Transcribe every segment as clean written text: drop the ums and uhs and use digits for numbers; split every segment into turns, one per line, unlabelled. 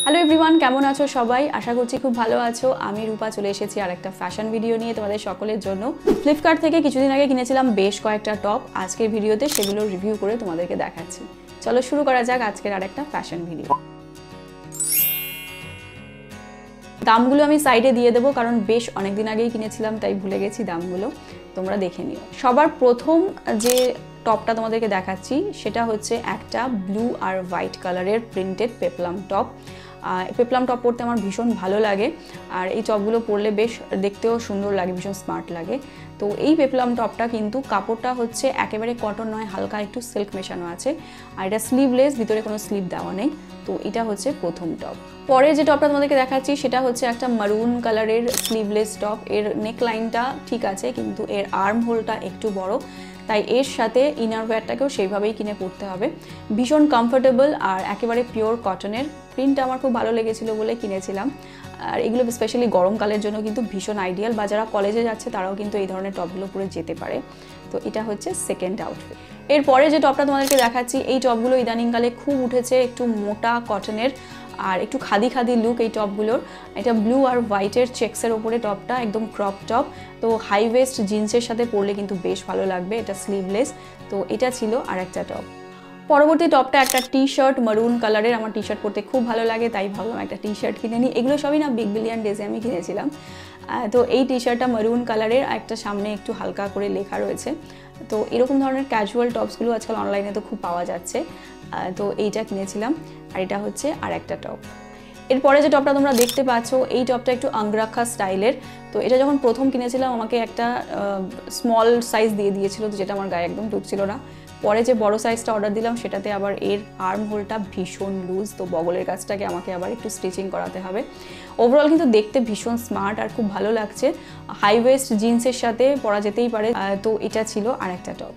Hello everyone, কেমন আছো সবাই? আশা করছি খুব ভালো আছো। আমি রূপা চলে এসেছি আর একটা ফ্যাশন ভিডিও নিয়ে তোমাদের সকলের জন্য। ফ্লিপকার্ট থেকে কিছুদিন আগে কিনেছিলাম বেশ কয়েকটা টপ। আজকের ভিডিওতে সেগুলো রিভিউ করে তোমাদেরকে দেখাচ্ছি। চলো শুরু করা যাক আজকের আর একটা ফ্যাশন ভিডিও। দামগুলো আমি সাইডে দিয়ে দেবো, কারণ বেশ অনেকদিন আগেই কিনেছিলাম, তাই ভুলে গেছি দামগুলো। তোমরা দেখে নিও। সবার প্রথম যে টপটা তোমাদেরকে দেখাচ্ছি সেটা হচ্ছে একটা ব্লু আর হোয়াইট কালারের প্রিন্টেড পেপলাম টপ। পেপলাম টপ পরতে আমার ভীষণ ভালো লাগে, আর এই টপগুলো পরলে বেশ দেখতেও সুন্দর লাগে, ভীষণ স্মার্ট লাগে। তো এই পেপলাম টপটা কিন্তু কাপড়টা হচ্ছে একেবারে কটন নয়, হালকা একটু সিল্ক মেশানো আছে, আর এটা স্লিভলেস, ভিতরে কোনো স্লিভ দেওয়া নেই। তো এটা হচ্ছে প্রথম টপ। পরে যে টপটা তোমাদেরকে দেখাচ্ছি সেটা হচ্ছে একটা মারুন কালারের স্লিভলেস টপ। এর নেক লাইনটা ঠিক আছে, কিন্তু এর আর্ম হোলটা একটু বড়, তাই এর সাথে ইনার ওয়্যারটাকেও সেইভাবেই কিনে পরতে হবে। ভীষণ কমফোর্টেবল আর একেবারে পিওর কটনের। প্রিন্টটা আমার খুব ভালো লেগেছিলো বলে কিনেছিলাম। আর এগুলো স্পেশালি গরমকালের জন্য কিন্তু ভীষণ আইডিয়াল, বা যারা কলেজে যাচ্ছে তারাও কিন্তু এই ধরনের টপগুলো পরে যেতে পারে। তো এটা হচ্ছে সেকেন্ড আউটফিট। এরপরে যে টপটা তোমাদেরকে দেখাচ্ছি, এই টপগুলো ইদানিংকালে খুব উঠেছে, একটু মোটা কটনের আর একটু খাদি খাদি লুক এই টপগুলোর। এটা ব্লু আর হোয়াইটের চেক্সের ওপরে টপটা, একদম ক্রপ টপ। তো হাই ওয়েস্ট জিন্সের সাথে পরলে কিন্তু বেশ ভালো লাগবে। এটা স্লিভলেস। তো এটা ছিল আর একটা টপ। পরবর্তী টপটা একটা টি শার্ট মারুন কালারের। আমার টি শার্ট পরতে খুব ভালো লাগে, তাই ভাবলাম একটা টি শার্ট কিনে নিই। এগুলো সবই না বিগ বিলিয়ন ডেজে আমি কিনেছিলাম। তো এই টি শার্টটা মারুন কালারের, একটা সামনে একটু হালকা করে লেখা রয়েছে। তো এরকম ধরনের ক্যাজুয়াল টপসগুলো আজকাল অনলাইনে তো খুব পাওয়া যাচ্ছে। তো এইটা কিনেছিলাম, আর এটা হচ্ছে আর একটা টপ। এরপরে যে টপটা তোমরা দেখতে পাচ্ছ, এই টপটা একটু আংরাখা স্টাইলের। তো এটা যখন প্রথম কিনেছিলাম আমাকে একটা স্মল সাইজ দিয়ে দিয়েছিল, যেটা আমার গায়ে একদম ঢুকছিল না। পরে যে বড় সাইজটা অর্ডার দিলাম সেটাতে আবার এর আর্ম হোলটা ভীষণ লুজ, তো বগলের কাছটাকে আমাকে আবার একটু স্টিচিং করাতে হবে। ওভারঅল কিন্তু দেখতে ভীষণ স্মার্ট আর খুব ভালো লাগছে। হাই ওয়েস্ট জিন্সের সাথে পরা যেতেই পারে। তো এটা ছিল আর একটা টপ।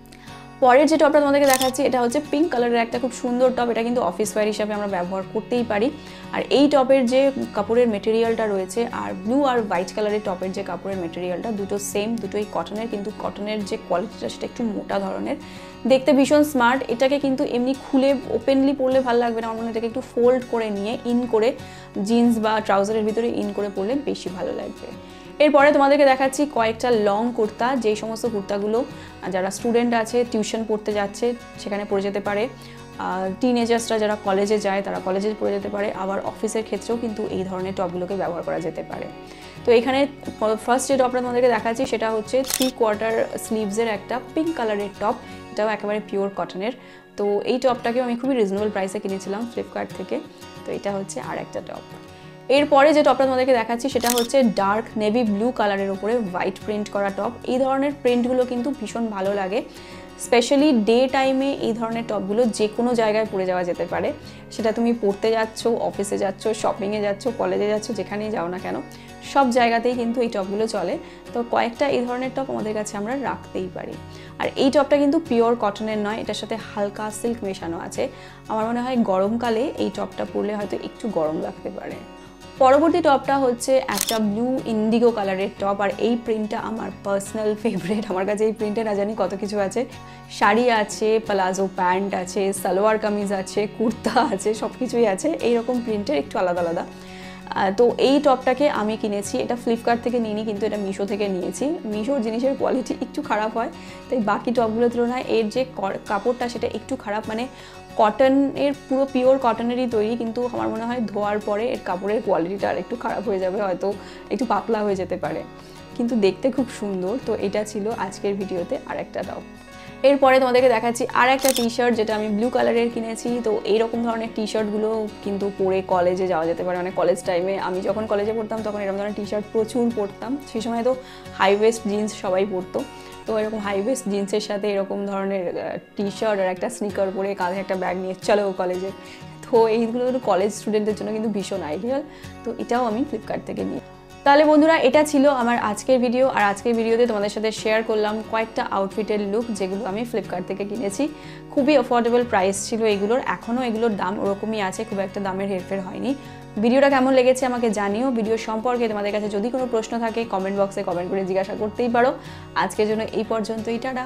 পরের যে টপটা তোমাদেরকে দেখাচ্ছি এটা হচ্ছে পিঙ্ক কালারের একটা খুব সুন্দর টপ। এটা কিন্তু অফিস ওয়্যার হিসাবে আমরা ব্যবহার করতেই পারি। আর এই টপের যে কাপড়ের মেটেরিয়ালটা রয়েছে আর ব্লু আর হোয়াইট কালারের টপের যে কাপড়ের মেটেরিয়ালটা, দুটো সেম, দুটোই কটনের, কিন্তু কটনের যে কোয়ালিটিটা সেটা একটু মোটা ধরনের, দেখতে ভীষণ স্মার্ট। এটাকে কিন্তু এমনি খুলে ওপেনলি পরলে ভালো লাগবে না, আমার মনে হয় এটাকে একটু ফোল্ড করে নিয়ে ইন করে জিন্স বা ট্রাউজারের ভিতরে ইন করে পরলে বেশি ভালো লাগবে। এরপরে তোমাদেরকে দেখাচ্ছি কয়েকটা লং কুর্তা, যেই সমস্ত কুর্তাগুলো যারা স্টুডেন্ট আছে, টিউশন পড়তে যাচ্ছে সেখানে পরে যেতে পারে। টিনেজার্সরা যারা কলেজে যায় তারা কলেজে পরে যেতে পারে, আবার অফিসের ক্ষেত্রেও কিন্তু এই ধরনের টপগুলোকে ব্যবহার করা যেতে পারে। তো এখানে ফার্স্ট যে টপটা তোমাদেরকে দেখাচ্ছি সেটা হচ্ছে 3/4 স্লিভসের একটা পিঙ্ক কালারের টপ। এটাও একেবারে পিওর কটনের। তো এই টপটাকেও আমি খুবই রিজনেবল প্রাইসে কিনেছিলাম ফ্লিপকার্ট থেকে। তো এটা হচ্ছে আর একটা টপ। এরপরে যে টপটা তোমাদেরকে দেখাচ্ছি সেটা হচ্ছে ডার্ক নেভি ব্লু কালারের উপরে হোয়াইট প্রিন্ট করা টপ। এই ধরনের প্রিন্টগুলো কিন্তু ভীষণ ভালো লাগে, স্পেশালি ডে টাইমে এই ধরনের টপগুলো যে কোনো জায়গায় পরে যাওয়া যেতে পারে। সেটা তুমি পড়তে যাচ্ছ, অফিসে যাচ্ছ, শপিংয়ে যাচ্ছ, কলেজে যাচ্ছ, যেখানেই যাও না কেন সব জায়গাতেই কিন্তু এই টপগুলো চলে। তো কয়েকটা এই ধরনের টপ আমাদের কাছে আমরা রাখতেই পারি। আর এই টপটা কিন্তু পিওর কটনের নয়, এটার সাথে হালকা সিল্ক মেশানো আছে। আমার মনে হয় গরমকালে এই টপটা পরলে হয়তো একটু গরম লাগতে পারে। পরবর্তী টপটা হচ্ছে একটা ব্লু ইন্ডিগো কালারের টপ, আর এই প্রিন্টটা আমার পার্সোনাল ফেভারিট। আমার কাছে এই প্রিন্টে না জানি কত কিছু আছে। শাড়ি আছে, প্লাজো প্যান্ট আছে, সালোয়ার কামিজ আছে, কুর্তা আছে, সব কিছুই আছে এইরকম প্রিন্টের, একটু আলাদা আলাদা। তো এই টপটাকে আমি কিনেছি, এটা ফ্লিপকার্ট থেকে নিইনি, কিন্তু এটা মিশো থেকে নিয়েছি। মিশোর জিনিসের কোয়ালিটি একটু খারাপ হয়, তাই বাকি টপগুলোর তুলনায় এর যে কাপড়টা সেটা একটু খারাপ, মানে কটনের পুরো পিওর কটনেরই তৈরি, কিন্তু আমার মনে হয় ধোয়ার পরে এর কাপড়ের কোয়ালিটিটা আর একটু খারাপ হয়ে যাবে, হয়তো একটু পাতলা হয়ে যেতে পারে, কিন্তু দেখতে খুব সুন্দর। তো এটা ছিল আজকের ভিডিওতে আর একটা টপ। এরপরে তোমাদেরকে দেখাচ্ছি আর একটা টি শার্ট, যেটা আমি ব্লু কালারের কিনেছি। তো এইরকম ধরনের টি শার্টগুলো কিন্তু পরে কলেজে যাওয়া যেতে পারে। মানে কলেজ টাইমে, আমি যখন কলেজে পড়তাম তখন এরকম ধরনের টি শার্ট প্রচুর পরতাম। সেই সময় তো হাই ওয়েস্ট জিন্স সবাই পরতো। তো এরকম হাই ওয়েস্ট জিন্সের সাথে এরকম ধরনের টি শার্ট আর একটা স্নিকার পরে কাঁধে একটা ব্যাগ নিয়ে চলো কলেজে। তো এইগুলো কলেজ স্টুডেন্টদের জন্য কিন্তু ভীষণ আইডিয়াল। তো এটাও আমি ফ্লিপকার্ট থেকে নিই। তাহলে বন্ধুরা, এটা ছিল আমার আজকের ভিডিও। আর আজকের ভিডিওতে তোমাদের সাথে শেয়ার করলাম কয়েকটা আউটফিটের লুক, যেগুলো আমি ফ্লিপকার্ট থেকে কিনেছি। খুবই অ্যাফোর্ডেবল প্রাইস ছিল এগুলোর, এখনও এগুলোর দাম ওরকমই আছে, খুব একটা দামের হেরফের হয়নি। ভিডিওটা কেমন লেগেছে আমাকে জানিও। ভিডিও সম্পর্কে তোমাদের কাছে যদি কোনো প্রশ্ন থাকে কমেন্ট বক্সে কমেন্ট করে জিজ্ঞাসা করতেই পারো। আজকের জন্য এই পর্যন্তই, টাটা।